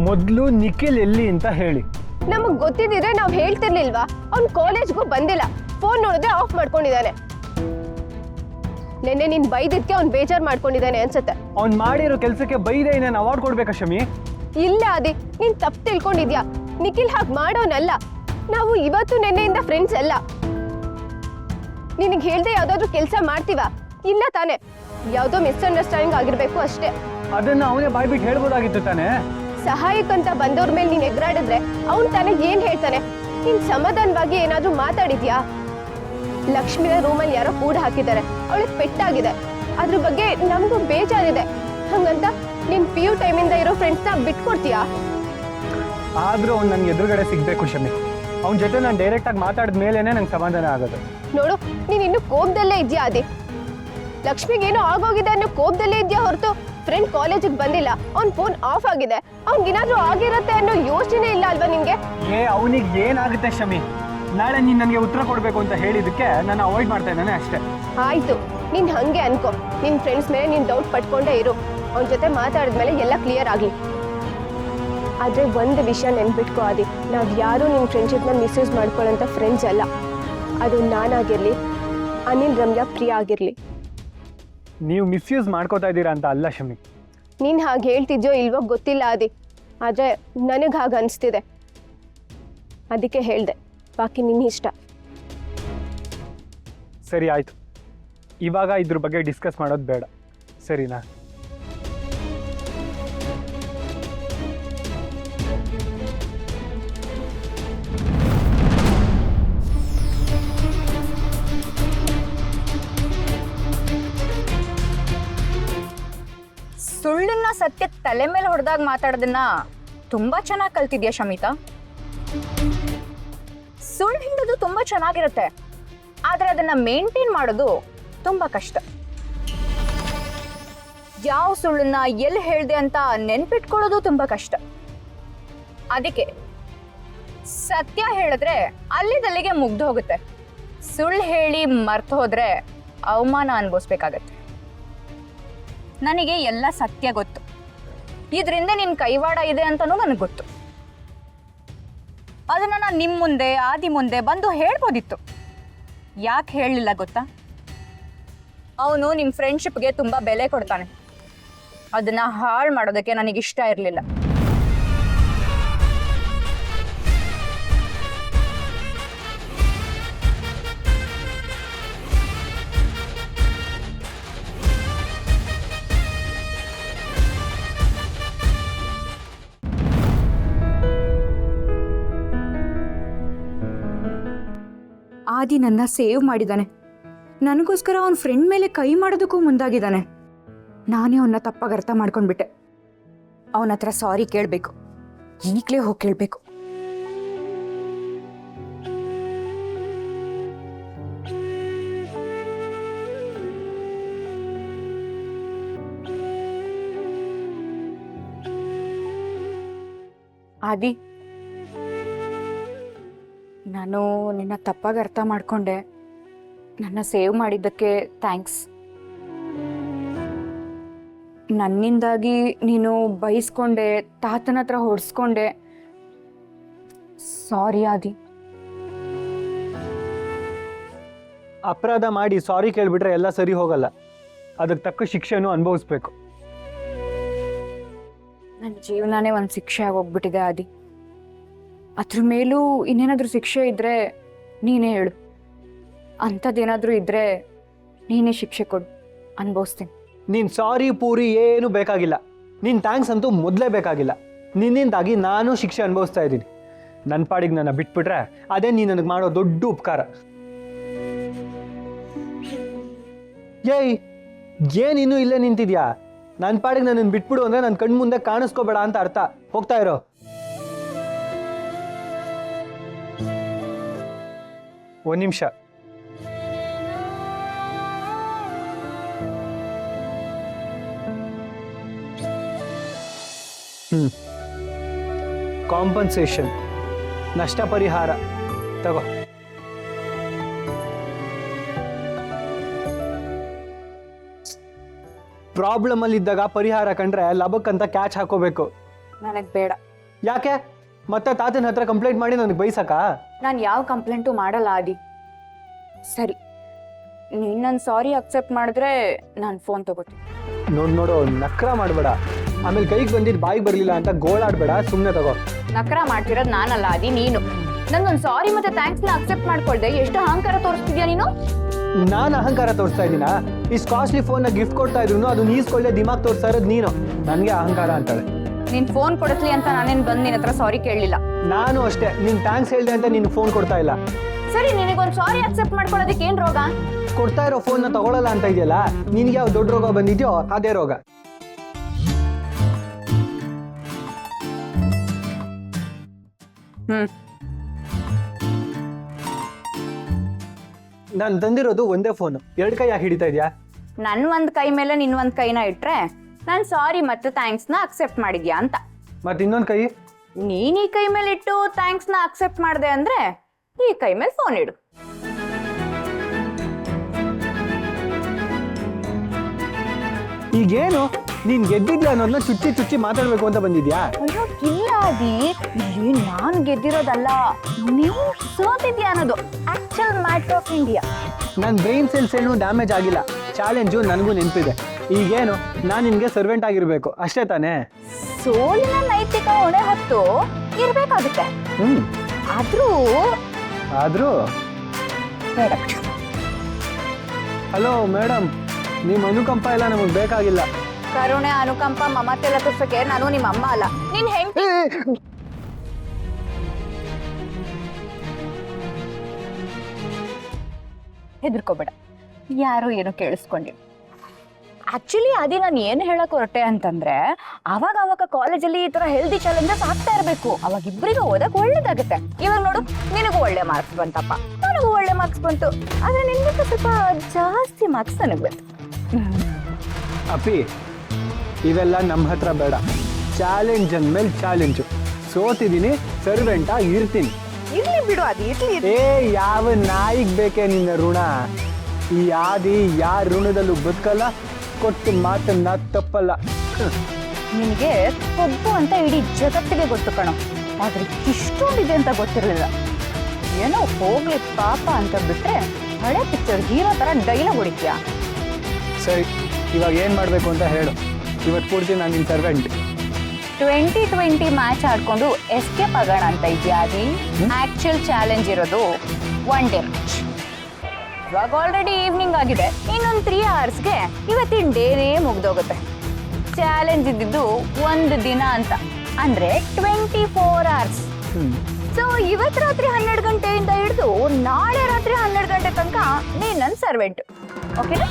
ಮೊದಲು ನಿಖಿಲ್ ಎಲ್ಲಿ ಅಂತ ಹೇಳಿ. ನಮಗ್ ಗೊತ್ತಿದ್ರೆ ನಾವ್ ಹೇಳ್ತಿರ್ಲಿಲ್ವಾ? ಅವ್ನ್ ಕಾಲೇಜ್ಗೂ ಬಂದಿಲ್ಲ, ಫೋನ್ ನೋಡಿದ್ರೆ ಆಫ್ ಮಾಡ್ಕೊಂಡಿದ್ದಾನೆ. ನೆನ್ನೆ ನೀನ್ ಬೈದಿದ್ಕೆ ಅವ್ನ್ ಬೇಜಾರ್ ಮಾಡ್ಕೊಂಡಿದ್ದಾನೆ ಅನ್ಸುತ್ತೆ. ಅವ್ನ್ ಮಾಡಿರೋ ಕೆಲ್ಸಕ್ಕೆ ಬೈದೆ ನಾನು ಅವಾರ್ಡ್ ಕೊಡ್ಬೇಕಾ ಶಮಿ? ಇಲ್ಲ ಆದಿ, ನೀನ್ ತಪ್ಪು ತಿಳ್ಕೊಂಡಿದ್ಯಾ. ನಿಖಿಲ್ ಹಾಗೆ ಮಾಡೋನಲ್ಲ. ನಾವು ಇವತ್ತು ನೆನ್ನೆಯಿಂದ ಫ್ರೆಂಡ್ಸ್ ಅಲ್ಲ. ನಿನಗೆ ಹೇಳ್ದೆ ಯಾವ್ದಾದ್ರು ಕೆಲಸ ಮಾಡ್ತೀವಾ? ಇಲ್ಲ ತಾನೆ. ಯಾವ್ದೋ ಮಿಸ್ಅಂಡರ್ಸ್ಟ್ಯಾಂಡಿಂಗ್ ಆಗಿರ್ಬೇಕು ಅಷ್ಟೇ. ಅದನ್ನ ಅವನೇ ಬಾಯ್ಬಿಟ್ಟು ಹೇಳ್ಬೋದಾಗಿತ್ತು ತಾನೆ. ಸಹಾಯಕ್ಕಂತ ಬಂದವ್ರ ಮೇಲೆ ನೀನ್ ಎಗರಾಡಿದ್ರೆ ಅವ್ನ್ ತಾನೆ ಏನ್ ಹೇಳ್ತಾನೆ? ನೀನ್ ಸಮಾಧಾನವಾಗಿ ಏನಾದ್ರೂ ಮಾತಾಡಿದ್ಯಾ? ಲಕ್ಷ್ಮಿನ ರೂಮಲ್ಲಿ ಯಾರೋ ಕೂಡ ಹಾಕಿದ್ದಾರೆ, ಅವಳಿಗೆ ಪೆಟ್ಟಾಗಿದೆ. ಅದ್ರ ಬಗ್ಗೆ ನಮಗೂ ಬೇಜಾರಿದೆ. ಹಂಗಂತ ನೀನ್ PU ಟೈಮಿಂದ ಇರೋ ಫ್ರೆಂಡ್ಸ್ನ ಬಿಟ್ಕೊಡ್ತೀಯಾ? ಆದ್ರೂ ಅವ್ನು ನನ್ಗೆ ಎದುರುಗಡೆ ಸಿಗ್ಬೇಕು ಶಮಿ. ಅವನ ಜೊತೆ ನಾನು ಡೈರೆಕ್ಟ್ ಆಗಿ ಮಾತಾಡಿದ ಮೇಲೇನೆ ನಂಗೆ ಸಮಾಧಾನ ಆಗೋದು. ನೋಡು, ನೀನ್ ಇನ್ನು ಕೋಪದಲ್ಲೇ ಇದ್ಯಾ ಆದಿ. ಲಕ್ಷ್ಮಿಗೇನೋ ಆಗೋಗಿದೆ ಅನ್ನೋ ಕೋಪದಲ್ಲೇ ಇದ್ಯಾ ಹೊರತು ಫ್ರೆಂಡ್ ಕಾಲೇಜಿಗೆ ಬಂದಿಲ್ಲ, ಅವ್ನ್ ಫೋನ್ ಆಫ್ ಆಗಿದೆ, ಅವ್ನಿಗೇನಾದ್ರೂ ಆಗಿರತ್ತೆ ಅನ್ನೋ ಯೋಚನೆ ಇಲ್ಲ ಅಲ್ವಾ ನಿನ್ಗೆ? ಅವನಿಗೆ ಏನಾಗುತ್ತೆ ಶಮಿ? ನಾಳೆ ನೀನ್ ನನಗೆ ಉತ್ತರ ಕೊಡ್ಬೇಕು ಅಂತ ಹೇಳಿದಕ್ಕೆ ನಾನು ಅವಾಯ್ಡ್ ಮಾಡ್ತಾ ಇದ್ದಾನೆ ಅಷ್ಟೇ. ಆಯ್ತು, ನೀನ್ ಹಂಗೆ ಅನ್ಕೋ. ನಿನ್ ಫ್ರೆಂಡ್ಸ್ ಮೇಲೆ ನೀನ್ ಡೌಟ್ ಪಟ್ಕೊಂಡೇ ಇರು. ಅವನ ಜೊತೆ ಮಾತಾಡಿದ್ಮೇಲೆ ಎಲ್ಲ ಕ್ಲಿಯರ್ ಆಗ್ಲಿ. ಆದ್ರೆ ಒಂದು ವಿಷಯ ನೆನ್ಪಿಟ್ಕೋ ಆದಿ, ನಾವ್ ಯಾರು ನಿನ್ ಫ್ರೆಂಡ್ಶಿಪ್ನ ಮಿಸ್ಯೂಸ್ ಮಾಡ್ಕೊಳ್ಳೋಂಥ ಫ್ರೆಂಡ್ಸ್ ಅಲ್ಲ. ಅದು ನಾನಾಗಿರ್ಲಿ, ಅನಿಲ್, ರಮ್ಯಾ, ಪ್ರಿಯಾ ಆಗಿರ್ಲಿ. ನೀವು ಮಿಸ್ಯೂಸ್ ಮಾಡ್ಕೋತಾ ಇದ್ದೀರಾ ಅಂತ ಅಲ್ಲ ಶಮಿ. ನೀನ್ ಹಾಗೆ ಹೇಳ್ತಿದ್ಯೋ ಇಲ್ವೋ ಗೊತ್ತಿಲ್ಲ ಆದಿ, ಆದ್ರೆ ನನಗೆ ಹಾಗೆ ಅನಿಸ್ತಿದೆ. ಅದಕ್ಕೆ ಹೇಳ್ದೆ, ಬಾಕಿ ನಿನ್ನ ಇಷ್ಟ. ಸರಿ ಆಯ್ತು, ಇವಾಗ ಇದ್ರ ಬಗ್ಗೆ ಡಿಸ್ಕಸ್ ಮಾಡೋದು ಬೇಡ, ಸರಿನಾ? ಸುಳ್ಳನ್ನ ಸತ್ಯ ತಲೆ ಮೇಲೆ ಹೊಡೆದಾಗ ಮಾತಾಡೋದನ್ನ ತುಂಬಾ ಚೆನ್ನಾಗಿ ಕಲ್ತಿದ್ಯಾ ಶಮಿತಾ. ಸುಳ್ಳು ಹೇಳೋದು ತುಂಬಾ ಚೆನ್ನಾಗಿರುತ್ತೆ, ಆದ್ರೆ ಅದನ್ನ ಮೇಂಟೈನ್ ಮಾಡೋದು ತುಂಬಾ ಕಷ್ಟ. ಯಾವ ಸುಳ್ಳನ್ನ ಎಲ್ಲಿ ಹೇಳ್ದೆ ಅಂತ ನೆನ್ಪಿಟ್ಕೊಳ್ಳೋದು ತುಂಬಾ ಕಷ್ಟ. ಅದಕ್ಕೆ ಸತ್ಯ ಹೇಳಿದ್ರೆ ಅಲ್ಲಿದಲ್ಲಿಗೆ ಮುಗ್ದು ಹೋಗುತ್ತೆ. ಸುಳ್ಳು ಹೇಳಿ ಮರ್ತು ಹೋದ್ರೆ ಅವಮಾನ ಅನ್ಭವಿಸ್ಬೇಕಾಗತ್ತೆ. ನನಗೆ ಎಲ್ಲ ಸತ್ಯ ಗೊತ್ತು, ಇದರಿಂದ ನಿನ್ ಕೈವಾಡ ಇದೆ ಅಂತನೂ ನನಗೆ ಗೊತ್ತು. ಅದನ್ನ ನಾನು ನಿಮ್ಮ ಮುಂದೆ, ಆದಿ ಮುಂದೆ ಬಂದು ಹೇಳ್ಬೋದಿತ್ತು. ಯಾಕೆ ಹೇಳಲಿಲ್ಲ ಗೊತ್ತಾ? ಅವನು ನಿಮ್ಮ ಫ್ರೆಂಡ್ಶಿಪ್ಗೆ ತುಂಬ ಬೆಲೆ ಕೊಡ್ತಾನೆ. ಅದನ್ನ ಹಾಳು ಮಾಡೋದಕ್ಕೆ ನನಗಿಷ್ಟ ಇರಲಿಲ್ಲ. ಆದಿ ನನ್ನ ಸೇವ್ ಮಾಡಿದ್ದಾನೆ. ನನಗೋಸ್ಕರ ಅವನ ಫ್ರೆಂಡ್ ಮೇಲೆ ಕೈ ಮಾಡೋದಕ್ಕೂ ಮುಂದಾಗಿದ್ದಾನೆ. ನಾನೇ ಅವನ್ನ ತಪ್ಪಾಗಿ ಅರ್ಥ ಮಾಡ್ಕೊಂಡ್ಬಿಟ್ಟೆ. ಅವನ ಹತ್ರ ಸಾರಿ ಕೇಳಬೇಕು, ಈಗಲೇ ಹೋಗಿ ಕೇಳಬೇಕು. ಆದಿ, ನಾನು ನಿನ್ನ ತಪ್ಪಾಗಿ ಅರ್ಥ ಮಾಡ್ಕೊಂಡೆ. ನನ್ನ ಸೇವ್ ಮಾಡಿದ್ದಕ್ಕೆ ಥ್ಯಾಂಕ್ಸ್. ನನ್ನಿಂದಾಗಿ ನೀನು ಬೈಸ್ಕೊಂಡೆ, ತಾತನ ಹತ್ರ ಹೊಡೆಸ್ಕೊಂಡೆ. ಸಾರಿ ಆದಿ. ಅಪರಾಧ ಮಾಡಿ ಸಾರಿ ಕೇಳ್ಬಿಟ್ರೆ ಎಲ್ಲ ಸರಿ ಹೋಗಲ್ಲ, ಅದಕ್ಕೆ ತಕ್ಕ ಶಿಕ್ಷೆನೂ ಅನುಭವಿಸ್ಬೇಕು. ನನ್ನ ಜೀವನನೇ ಒಂದು ಶಿಕ್ಷೆ ಆಗೋಗ್ಬಿಟ್ಟಿದೆ ಆದಿ. ಅದ್ರ ಮೇಲೂ ಇನ್ನೇನಾದ್ರೂ ಶಿಕ್ಷೆ ಇದ್ರೆ ನೀನೇ ಹೇಳು. ಅಂಥದ್ದೇನಾದ್ರೂ ಇದ್ರೆ ನೀನೇ ಶಿಕ್ಷೆ ಕೊಡು, ಅನುಭವಿಸ್ತೀನಿ. ನೀನು ಸಾರಿ ಪೂರಿ ಏನು ಬೇಕಾಗಿಲ್ಲ, ನೀನು ಥ್ಯಾಂಕ್ಸ್ ಅಂತೂ ಮೊದಲೇ ಬೇಕಾಗಿಲ್ಲ. ನಿನ್ನಿಂದಾಗಿ ನಾನು ಶಿಕ್ಷೆ ಅನುಭವಿಸ್ತಾ ಇದ್ದೀನಿ. ನನ್ನ ಪಾಡಿಗೆ ನನ್ನ ಬಿಟ್ಬಿಟ್ರೆ ಅದೇ ನೀನು ನನಗೆ ಮಾಡೋ ದೊಡ್ಡ ಉಪಕಾರ. ಏನಿನ್ನೂ ಇಲ್ಲೇ ನಿಂತಿದ್ಯಾ? ನನ್ನ ಪಾಡಿಗೆ ನನ್ನನ್ನು ಬಿಟ್ಬಿಡು ಅಂದರೆ ನನ್ನ ಕಣ್ಣು ಮುಂದೆ ಕಾಣಿಸ್ಕೋಬೇಡ ಅಂತ ಅರ್ಥ. ಹೋಗ್ತಾ ಇರೋ. ಒಂದು ನಿಮಿಷ. ಕಾಂಪನ್ಸೇಷನ್, ನಷ್ಟ ಪರಿಹಾರ ತಗೋ. ಪ್ರಾಬ್ಲಮ್ ಅಲ್ಲಿ ಇದ್ದಾಗ ಪರಿಹಾರ ಕಂಡ್ರೆ ಲಬಕ್ಕಂತ ಕ್ಯಾಚ್ ಹಾಕೋಬೇಕು. ನನಗೆ ಬೇಡ. ಯಾಕೆ ಮತ್ತೆ ತಾತನ ಹತ್ರ ಕಂಪ್ಲೇಂಟ್ ಮಾಡಿ ನನಗೆ ಬೈಸಕ್ಕ? ನಾನು ಯಾವ ಕಂಪ್ಲೇಂಟು ಮಾಡಲ್ಲ ಆದಿ. ಸರಿ, ನೀನು ನನ್ನ ಸಾರಿ ಅಕ್ಸೆಪ್ಟ್ ಮಾಡಿದ್ರೆ ನಾನು ಫೋನ್ ತಗೋತೀನಿ. ನೋಡು ನಕ್ರ ಮಾಡಬೇಡ, ಆಮೇಲೆ ಕೈಗೆ ಬಂದಿದ್ದು ಬಾಯಿಗೆ ಬರಲಿಲ್ಲ ಅಂತ ಗೋಳಾಡ್ಬೇಡ, ಸುಮ್ಮನೆ ತಗೋ. ನಕರ ಮಾಡ್ತಿರೋದು ನಾನಲ್ಲ ಆದಿ, ನೀನು. ನಂದೊಂದು ಸಾರಿ ಮತ್ತೆ ಥ್ಯಾಂಕ್ಸ್ನ ಅಕ್ಸೆಪ್ಟ್ ಮಾಡ್ಕೊಳ್ದೆ ಎಷ್ಟು ಅಹಂಕಾರ ತೋರಿಸ್ತಿದ್ಯಾ ನೀನು? ನಾನು ಅಹಂಕಾರ ತೋರಿಸ್ತಾ ಇದ್ದೀನ? ಇಷ್ಟು ಕಾಸ್ಟ್ಲಿ ಫೋನ್ನ ಗಿಫ್ಟ್ ಕೊಡ್ತಾ ಇದ್ರು ಅದು ನೀಸ್ಕೊಳ್ಳೆ ದಿಮಾಗ್ ತೋರಿಸ್ತಾ ಇರೋದು ನೀನು. ನನಗೆ ಅಹಂಕಾರ ಅಂತಾಳೆ. ನೀನ್ ಫೋನ್ ಕೊಡಿಸ್ಲಿ ಅಂತ ನಾನೇನು ಬಂದು ನಿನ್ನ ಹತ್ರ ಸಾರಿ ಕೇಳಲಿಲ್ಲ. ನಾನು ಅಷ್ಟೇ, ನಿನ್ ಥ್ಯಾಂಕ್ಸ್ ಹೇಳ್ದೆ ಅಂತ ನಿನ್ ಫೋನ್ ಕೊಡ್ತಾ ಇಲ್ಲ. ಸರಿ, ನಿನಗೊಂದು ಸಾರಿ ಅಕ್ಸೆಪ್ಟ್ ಮಾಡ್ಕೊಳ್ಳೋದಕ್ಕೆ ಏನ್ ರೋಗ? ಕೊಡ್ತಾ ಇರೋ ಫೋನ್ನ ತಗೊಳ್ಳಲ್ಲ ಅಂತ ಇದೆಯಲ್ಲ, ನಿನ್ಗೆ ಯಾವ ದೊಡ್ಡ ರೋಗ ಬಂದಿದ್ಯೋ ಅದೇ ರೋಗ. ನಾನು ತಂದಿರೋದು ಒಂದೇ ಫೋನ್, ಎರಡು ಕೈ ಯಾಕೆ ಹಿಡಿತಾ ಇದೆಯಾ? ನನ್ ಒಂದ್ ಕೈ ಮೇಲೆ ನಿನ್ ಒಂದ್ ಕೈನ ಇಟ್ರೆ ನಾನು ಸಾರಿ ಮತ್ತೆ ಥ್ಯಾಂಕ್ಸ್ನ ಅಕ್ಸೆಪ್ಟ್ ಮಾಡಿದ್ಯಾ ಅಂತ. ಮತ್ತೆ ಇನ್ನೊಂದು ಕೈ? ನೀನ್ ಈ ಕೈ ಮೇಲೆ ಇಟ್ಟು ಥ್ಯಾಂಕ್ಸ್ನ ಅಕ್ಸೆಪ್ಟ್ ಮಾಡಿದೆ ಅಂದ್ರೆ ಈ ಕೈ ಮೇಲೆ ಫೋನ್ ಇಡು. ಈಗೇನು ನೀನ್ ಗೆದ್ದಿದ್ಯಾ ಅನ್ನೋದನ್ನ ಚುಚ್ಚಿ ಚುಚ್ಚಿ ಮಾತಾಡ್ಬೇಕು ಅಂತ ಬಂದಿದ್ಯಾ? ಅಯ್ಯೋ ಇಲ್ಲ ಆದಿ, ಇಲ್ಲಿ ನಾನು ಗೆದ್ದಿರೋದಲ್ಲ, ನೀವು ಸೋತಿದ್ಯಾ ಅನ್ನೋದು ಆಕ್ಚುಲ್ ಮ್ಯಾಟರ್ ಆಫ್ ಇಂಡಿಯಾ. ನನ್ನ ಬ್ರೈನ್ ಸೆಲ್ಸ್ ಏನು ಡ್ಯಾಮೇಜ್ ಆಗಿಲ್ಲ, ಚಾಲೆಂಜು ನನಗೂ ನೆನಪಿದೆ. ಈಗೇನು ನಾನು ನಿನ್ಗೆ ಸರ್ವೆಂಟ್ ಆಗಿರ್ಬೇಕು ಅಷ್ಟೇ ತಾನೇ? ಸೋಲಿನ ನೈತಿಕ ಹೊಣೆ ಹೊತ್ತು ಇರ್ಬೇಕಾಗುತ್ತೆ. ಆದ್ರೂ ಬೇಡ. ಹಲೋ ಮೇಡಮ್, ನಿಮ್ಮ ಅನುಕಂಪ ಎಲ್ಲ ನಮಗೆ ಬೇಕಾಗಿಲ್ಲ. ಕರುಣೆ, ಅನುಕಂಪ, ಮಮತೆ ಎಲ್ಲ ತೋರ್ಸಕ್ಕೆ ನಾನು ನಿಮ್ಮ ಅಮ್ಮ ಅಲ್ಲ, ನಿನ್ ಹೆಂಡತಿ. ಹೆದರ್ಕೋಬೇಡ, ಯಾರು ಏನು ಕೇಳಿಸ್ಕೊಂಡಿ. ಆಕ್ಚುಲಿ ಅದೇ ನಾನು ಏನು ಹೇಳಕ್ ಹೊರಟೆ ಅಂತಂದ್ರೆ, ಅವಾಗ ಕಾಲೇಜಲ್ಲಿ ಈ ತರ ಹೆಲ್ದಿ ಚಾಲೆಂಜಸ್ ಆಗ್ತಾ ಇರಬೇಕು. ಅವಾಗ ಇಬ್ಬರಿಗೂ ಓದಕ್ ಒಳ್ಳೇದಾಗುತ್ತೆ. ಇವಾಗ ನೋಡು, ನಿನಗೂ ಒಳ್ಳೆ ಮಾರ್ಕ್ಸ್ ಬಂತಪ್ಪ, ನನಗೂ ಒಳ್ಳೆ ಮಾರ್ಕ್ಸ್ ಬಂತು. ಆದ್ರೆ ನಿನ್ಗಿಂತ ಸ್ವಲ್ಪ ಜಾಸ್ತಿ ಮಾರ್ಕ್ಸ್ ನನಗೆ ಬಂತು. ಅಪ್ಪಿ, ಇವೆಲ್ಲ ನಮ್ಮ ಹತ್ರ ಬೇಡ. ಚಾಲೆಂಜ್ ಅಂದ್ಮೇಲೆ ಚಾಲೆಂಜು. ಸೋತಿದ್ದೀನಿ, ಸರ್ವೆಂಟ್ ಆಗಿ ಇರ್ತೀನಿ. ಇರ್ಲಿ ಬಿಡು, ಅದು ಇರ್ಲಿ. ಯಾವ ನಾಯಿಗೆ ಬೇಕೇ ನಿನ್ನ ಋಣ? ಈ ಆದಿ ಯಾರ ಋಣದಲ್ಲೂ ಬದುಕಲ್ಲ, ಕೊಟ್ಟು ಮಾತನ್ನ ತಪ್ಪಲ್ಲ. ನಿನಗೆ ಕೊಬ್ಬು ಅಂತ ಇಡೀ ಜಗತ್ತಿಗೆ ಗೊತ್ತು ಕಣೋ, ಆದ್ರೆ ಇಷ್ಟೊಂದಿದೆ ಅಂತ ಗೊತ್ತಿರಲಿಲ್ಲ. ಏನೋ ಹೋಗ್ಲಿ ಪಾಪ ಅಂತ ಬಿಟ್ರೆ ಹಳೆ ಪಿಕ್ಚರ್ ಹೀರೋ ತರ ಡೈಲಾಗ್ ಹೊಡಿತೀಯ. ಸರಿ, ಇವಾಗ ಏನ್ ಮಾಡ್ಬೇಕು ಅಂತ ಹೇಳು. ಇವತ್ತು ಪೂರ್ತಿ ನಾನು ನಿನ್ನ ಸರ್ವೆಂಟ್. 2020 ಮ್ಯಾಚ್ ಆಡ್ಕೊಂಡು ಎಸ್ಕೇಪ್ ಆಗೋಣ ಅಂತ ಇದೆಯಾ ಅದಿ? ಆಕ್ಚುಲ್ ಚಾಲೆಂಜ್ ಇರೋದು 1 ಡೇ ಮ್ಯಾಚ್. ಇವಾಗ ಆಲ್ರೆಡಿ ಈವ್ನಿಂಗ್ ಆಗಿದೆ, ಇನ್ನೊಂದು 3 ಅವರ್ಸ್ಗೆ ಇವತ್ತಿನ ಡೇನೇ ಮುಗ್ದೋಗುತ್ತೆ. ಚಾಲೆಂಜ್ ಇದ್ದಿದ್ದು 1 ದಿನ ಅಂತ, ಅಂದ್ರೆ 24 ಅವರ್ಸ್. ಸೊ ಇವತ್ತು ರಾತ್ರಿ 12 ಗಂಟೆಯಿಂದ ಹಿಡಿದು ನಾಳೆ ರಾತ್ರಿ 12 ಗಂಟೆ ತನಕ ನೀನ್ ನನ್ನ ಸರ್ವೆಂಟ್. ಓಕೆನಾ?